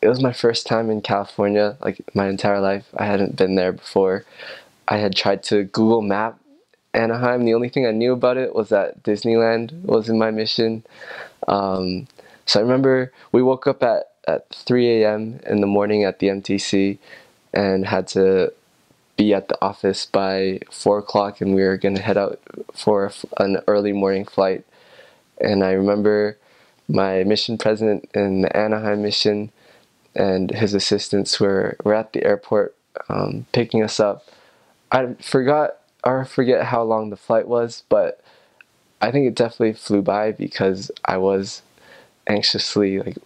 It was my first time in California, like my entire life. I hadn't been there before. I had tried to Google Map Anaheim. The only thing I knew about it was that Disneyland was in my mission. Um, so I remember we woke up at 3 a.m. in the morning at the MTC and had to be at the office by 4 o'clock, and we were going to head out for an early morning flight. And I remember my mission president in the Anaheim mission and his assistants were at the airport picking us up. I forget how long the flight was, but I think it definitely flew by because I was anxiously like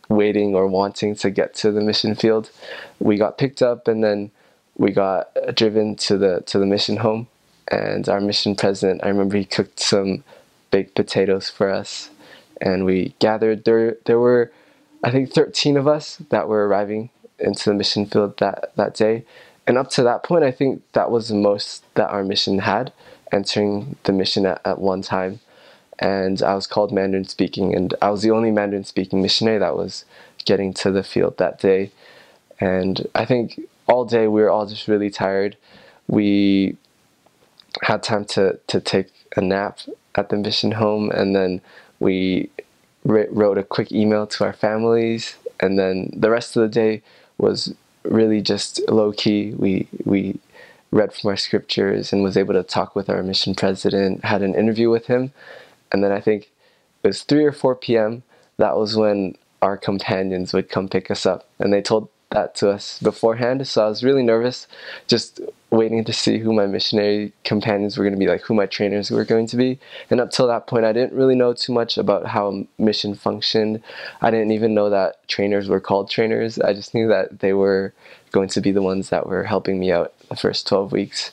waiting or wanting to get to the mission field. We got picked up and then we got driven to the mission home. And our mission president, I remember he cooked some baked potatoes for us, and we gathered. There were, I think, 13 of us that were arriving into the mission field that day. And up to that point, I think that was the most that our mission had, entering the mission at one time. And I was called Mandarin speaking, and I was the only Mandarin speaking missionary that was getting to the field that day. And I think all day we were all just really tired. We had time to take a nap at the mission home, and then we wrote a quick email to our families, and then the rest of the day was really just low key. We read from our scriptures and was able to talk with our mission president, had an interview with him, and then I think it was 3 or 4 p.m. That was when our companions would come pick us up, and they told that to us beforehand. So I was really nervous, just waiting to see who my missionary companions were going to be, like who my trainers were going to be. And up till that point, I didn't really know too much about how mission functioned. I didn't even know that trainers were called trainers. I just knew that they were going to be the ones that were helping me out the first 12 weeks.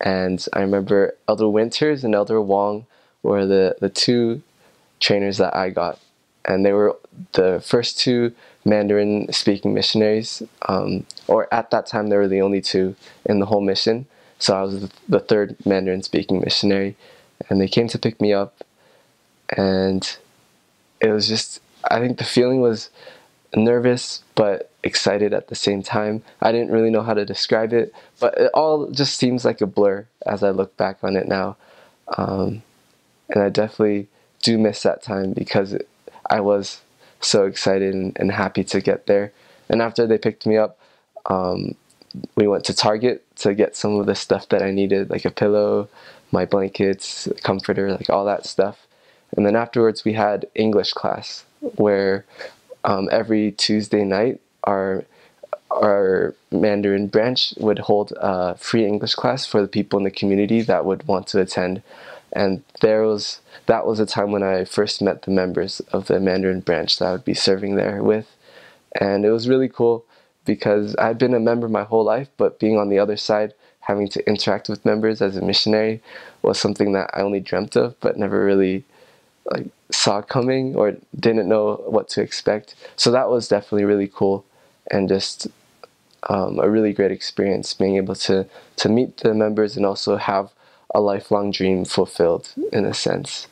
And I remember Elder Winters and Elder Wong were the two trainers that I got. And they were the first two Mandarin speaking missionaries, or at that time they were the only two in the whole mission. So I was the third Mandarin speaking missionary, and they came to pick me up, and it was just, I think the feeling was nervous but excited at the same time. I didn't really know how to describe it, but it all just seems like a blur as I look back on it now. And I definitely do miss that time because I was so excited and happy to get there. And after they picked me up, we went to Target to get some of the stuff that I needed, like a pillow, my blankets, comforter, like all that stuff. And then afterwards we had English class where every Tuesday night our Mandarin branch would hold a free English class for the people in the community that would want to attend. And that was a time when I first met the members of the Mandarin branch that I would be serving there with. And it was really cool because I'd been a member my whole life, but being on the other side, having to interact with members as a missionary was something that I only dreamt of, but never really like saw coming or didn't know what to expect. So that was definitely really cool, and just a really great experience being able to meet the members and also have a lifelong dream fulfilled in a sense.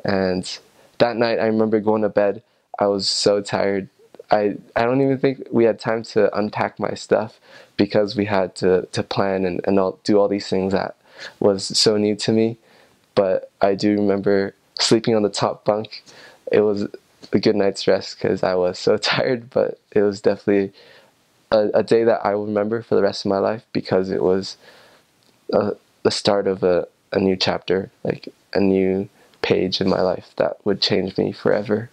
And that night I remember going to bed, I was so tired. I don't even think we had time to unpack my stuff because we had to plan and do all these things that was so new to me. But I do remember sleeping on the top bunk. It was a good night's rest because I was so tired, but it was definitely a day that I will remember for the rest of my life because it was the start of a new chapter, like a new page in my life that would change me forever.